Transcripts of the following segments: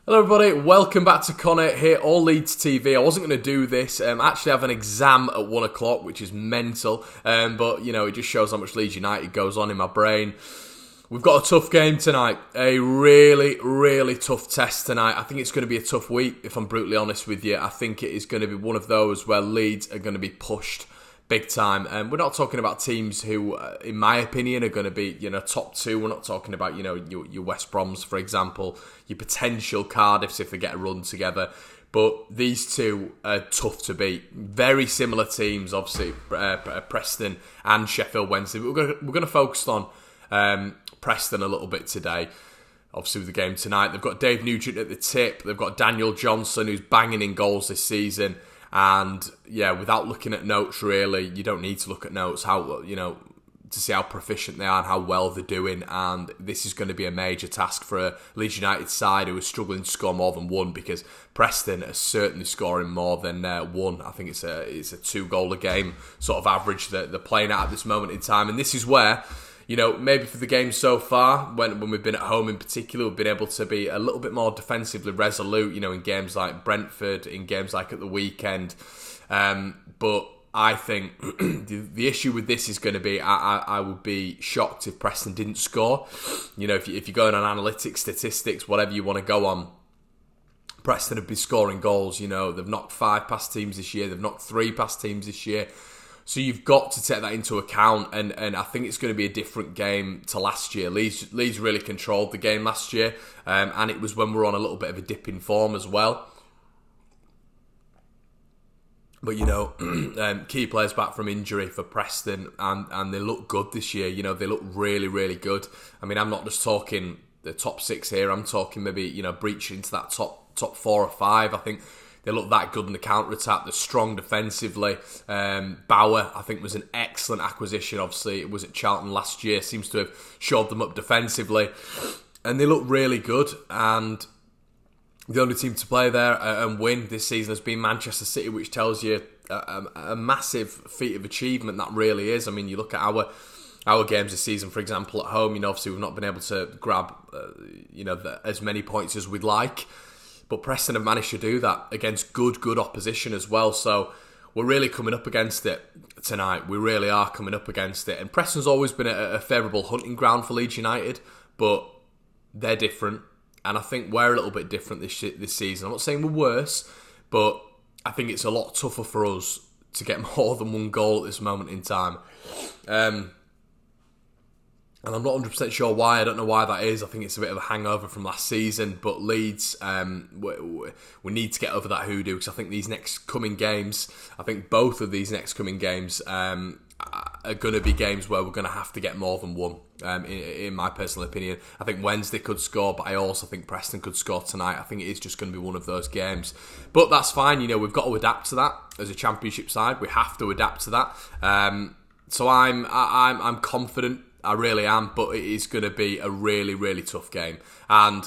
Hello everybody, welcome back to Conor here, all Leeds TV. I wasn't going to do this, actually I have an exam at 1 o'clock, which is mental, but you know, it just shows how much Leeds United goes on in my brain. We've got a tough game tonight, a really tough test tonight. I think it's going to be a tough week, if I'm brutally honest with you. I think it is going to be one of those where Leeds are going to be pushed big time. We're not talking about teams who, in my opinion, are going to be, top two. We're not talking about, your West Broms, for example, your potential Cardiffs if they get a run together. But these two are tough to beat. Very similar teams, obviously, Preston and Sheffield Wednesday. But we're going to focus on Preston a little bit today. Obviously, with the game tonight, they've got Dave Nugent at the tip. They've got Daniel Johnson, who's banging in goals this season. And yeah, without looking at notes, really, you don't need to look at notes. To see how proficient they are and how well they're doing. And this is going to be a major task for a Leeds United side who are struggling to score more than one, because Preston are certainly scoring more than one. I think it's a 2-goal a game sort of average that they're playing at this moment in time. And this is where, maybe for the game so far, when we've been at home in particular, we've been able to be a little bit more defensively resolute, in games like Brentford, in games like at the weekend. But I think the issue with this is going to be, I would be shocked if Preston didn't score. If you're going on analytics, statistics, whatever you want to go on, Preston have been scoring goals. They've knocked 5 past teams this year. They've knocked 3 past teams this year. So you've got to take that into account, and I think it's going to be a different game to last year. Leeds really controlled the game last year, and it was when we were on a little bit of a dip in form as well. But, key players back from injury for Preston, and they look good this year. They look really good. I mean, I'm not just talking the top 6 here. I'm talking maybe, breaching into that top 4 or 5. I think they look that good in the counter-attack. They're strong defensively. Bauer, I think, was an excellent acquisition. Obviously, it was at Charlton last year. Seems to have shored them up defensively. And they look really good. And the only team to play there and win this season has been Manchester City, which tells you a massive feat of achievement that really is. I mean, you look at our games this season, for example, at home, obviously we've not been able to grab as many points as we'd like. But Preston have managed to do that against good opposition as well. So we're really coming up against it tonight. We really are coming up against it. And Preston's always been a favourable hunting ground for Leeds United, but they're different. And I think we're a little bit different this season. I'm not saying we're worse, but I think it's a lot tougher for us to get more than 1 goal at this moment in time. And I'm not 100% sure why. I don't know why that is. I think it's a bit of a hangover from last season. But Leeds, we need to get over that hoodoo, because I think these next coming games, both of these next coming games are going to be games where we're going to have to get more than 1, in my personal opinion. I think Wednesday could score, but I also think Preston could score tonight. I think it is just going to be one of those games. But that's fine. We've got to adapt to that as a Championship side. We have to adapt to that. So I'm confident. I really am, but it is going to be a really tough game. And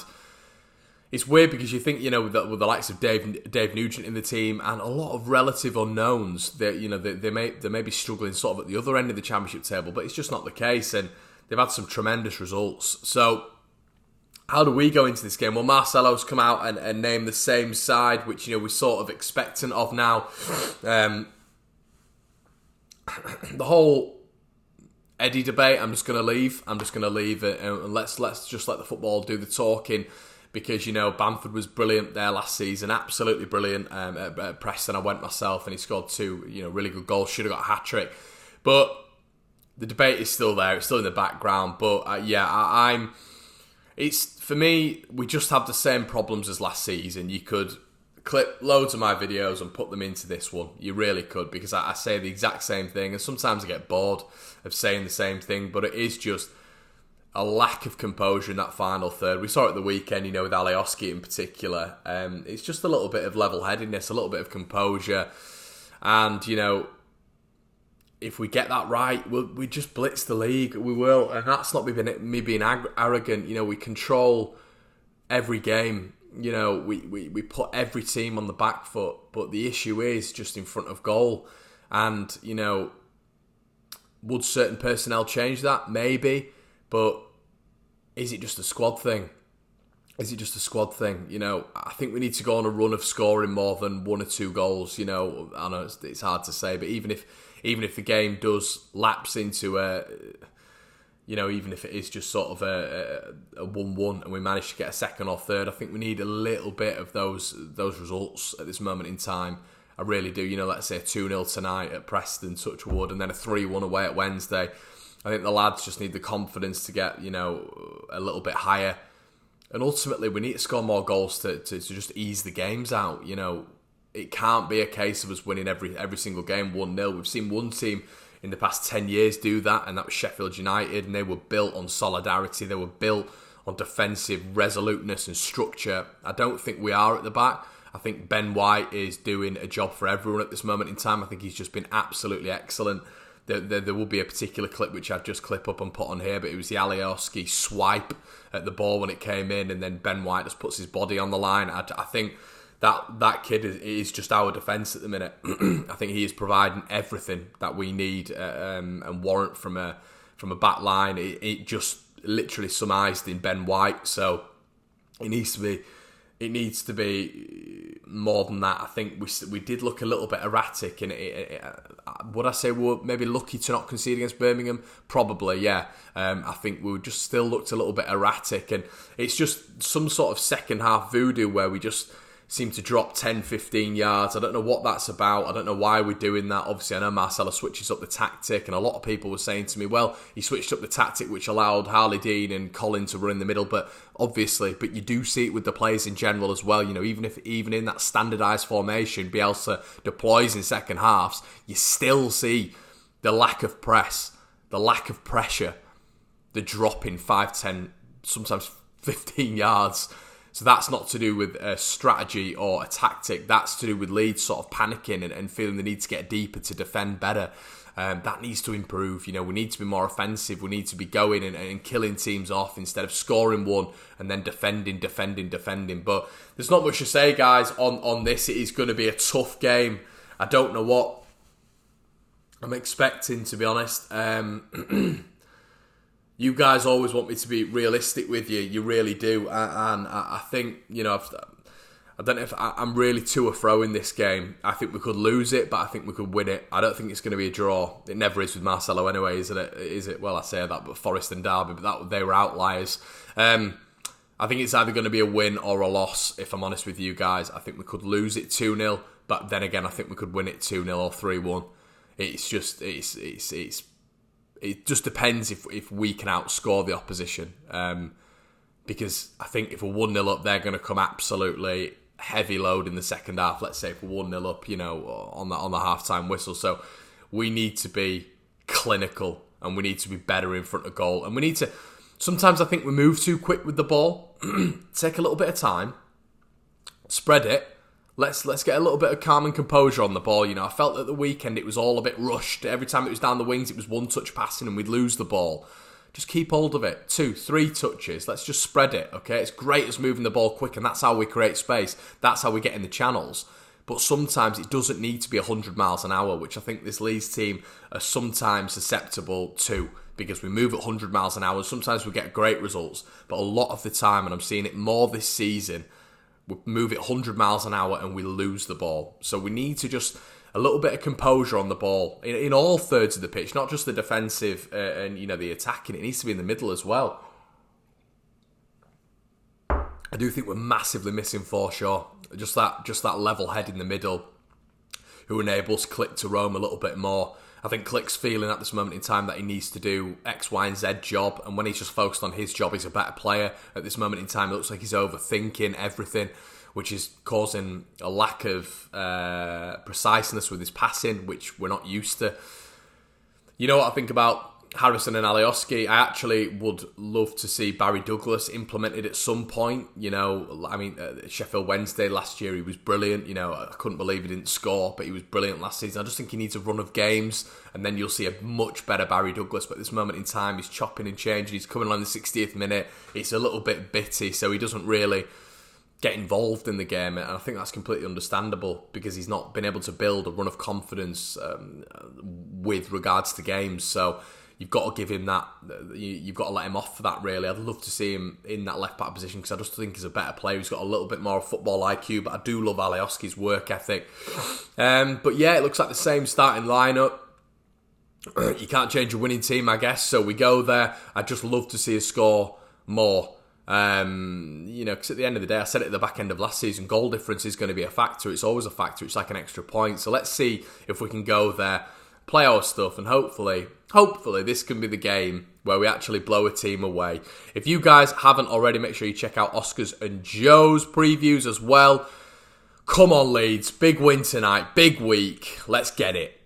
it's weird because you think, with the likes of Dave Nugent in the team and a lot of relative unknowns, that they may be struggling sort of at the other end of the Championship table, but it's just not the case, and they've had some tremendous results. So how do we go into this game? Well, Marcelo's come out and named the same side, which we're sort of expectant of now. The whole Eddie debate, I'm just going to leave it, and let's just let the football do the talking, because Bamford was brilliant there last season, absolutely brilliant. At Preston, I went myself, and he scored 2 really good goals. Should have got a hat-trick, but the debate is still there. It's still in the background. But it's, for me, we just have the same problems as last season. You could clip loads of my videos and put them into this one. You really could, because I say the exact same thing, and sometimes I get bored of saying the same thing, but it is just a lack of composure in that final third. We saw it at the weekend, with Alioski in particular. It's just a little bit of level-headedness, a little bit of composure, and, if we get that right, we just blitz the league. We will, and that's not me being arrogant. We control every game. We put every team on the back foot, but the issue is just in front of goal. And, would certain personnel change that? Maybe, but is it just a squad thing? Is it just a squad thing? I think we need to go on a run of scoring more than 1 or 2 goals. I know it's hard to say, but even if the game does lapse into even if it is just sort of a 1-1 and we manage to get a second or third, I think we need a little bit of those results at this moment in time. I really do. Let's say 2-0 tonight at Preston, touch wood, and then a 3-1 away at Wednesday. I think the lads just need the confidence to get, a little bit higher. And ultimately, we need to score more goals to just ease the games out. It can't be a case of us winning every single game 1-0. We've seen one team in the past 10 years do that, and that was Sheffield United, and they were built on solidarity. They were built on defensive resoluteness and structure. I don't think we are at the back. I think Ben White is doing a job for everyone at this moment in time. I think he's just been absolutely excellent. There will be a particular clip which I'd just clip up and put on here, but it was the Alioski swipe at the ball when it came in, and then Ben White just puts his body on the line. I think that kid is just our defence at the minute. I think he is providing everything that we need and warrant from a back line. It just literally surmised in Ben White, so it needs to be more than that. I think we did look a little bit erratic, and would I say we were maybe lucky to not concede against Birmingham? Probably, yeah. I think we just still looked a little bit erratic, and it's just some sort of second half voodoo where we just seem to drop 10, 15 yards. I don't know what that's about. I don't know why we're doing that. Obviously, I know Marcelo switches up the tactic, and a lot of people were saying to me, well, he switched up the tactic which allowed Harley Dean and Colin to run in the middle, but you do see it with the players in general as well. Even in that standardised formation Bielsa deploys in second halves, you still see the lack of press, the lack of pressure, the drop in 5, 10, sometimes 15 yards. So that's not to do with a strategy or a tactic. That's to do with Leeds sort of panicking and feeling the need to get deeper to defend better. That needs to improve. We need to be more offensive. We need to be going and killing teams off instead of scoring one and then defending. But there's not much to say, guys, on this. It is going to be a tough game. I don't know what I'm expecting, to be honest. You guys always want me to be realistic with you. You really do. And I think, I don't know if I'm really to or fro in this game. I think we could lose it, but I think we could win it. I don't think it's going to be a draw. It never is with Marcelo anyway, isn't it? Is it? Well, I say that, but Forest and Derby, but they were outliers. I think it's either going to be a win or a loss, if I'm honest with you guys. I think we could lose it 2-0, but then again, I think we could win it 2-0 or 3-1. It just depends if we can outscore the opposition. Because I think if we're 1-0 up, they're going to come absolutely heavy load in the second half. Let's say if we're 1-0 up, on the half-time whistle. So we need to be clinical and we need to be better in front of goal. And we need to... Sometimes I think we move too quick with the ball. Take a little bit of time. Spread it. Let's get a little bit of calm and composure on the ball. I felt at the weekend it was all a bit rushed. Every time it was down the wings, it was one touch passing and we'd lose the ball. Just keep hold of it. 2, 3 touches. Let's just spread it, okay? It's great as moving the ball quick, and that's how we create space. That's how we get in the channels. But sometimes it doesn't need to be 100 miles an hour, which I think this Leeds team are sometimes susceptible to, because we move at 100 miles an hour. Sometimes we get great results, but a lot of the time, and I'm seeing it more this season, we move it 100 miles an hour and we lose the ball. So we need to just a little bit of composure on the ball in all thirds of the pitch, not just the defensive and the attacking. It needs to be in the middle as well. I do think we're massively missing Forshaw. Just that level head in the middle who enables Click to roam a little bit more. I think Click's feeling at this moment in time that he needs to do X, Y, and Z job, and when he's just focused on his job, he's a better player. At this moment in time, it looks like he's overthinking everything, which is causing a lack of preciseness with his passing, which we're not used to. You know what I think about Harrison and Alioski? I actually would love to see Barry Douglas implemented at some point. Sheffield Wednesday last year, he was brilliant. I couldn't believe he didn't score, but he was brilliant last season. I just think he needs a run of games, and then you'll see a much better Barry Douglas. But at this moment in time, he's chopping and changing. He's coming on the 60th minute. It's a little bit bitty, so he doesn't really get involved in the game, and I think that's completely understandable because he's not been able to build a run of confidence with regards to games. So you've got to give him that. You've got to let him off for that, really. I'd love to see him in that left-back position because I just think he's a better player. He's got a little bit more football IQ, but I do love Alioski's work ethic. But yeah, it looks like the same starting lineup. You can't change a winning team, I guess, so we go there. I'd just love to see us score more. Because at the end of the day, I said it at the back end of last season, goal difference is going to be a factor. It's always a factor. It's like an extra point. So let's see if we can go there, play our stuff, and hopefully this can be the game where we actually blow a team away. If you guys haven't already, make sure you check out Oscar's and Joe's previews as well. Come on, Leeds. Big win tonight. Big week. Let's get it.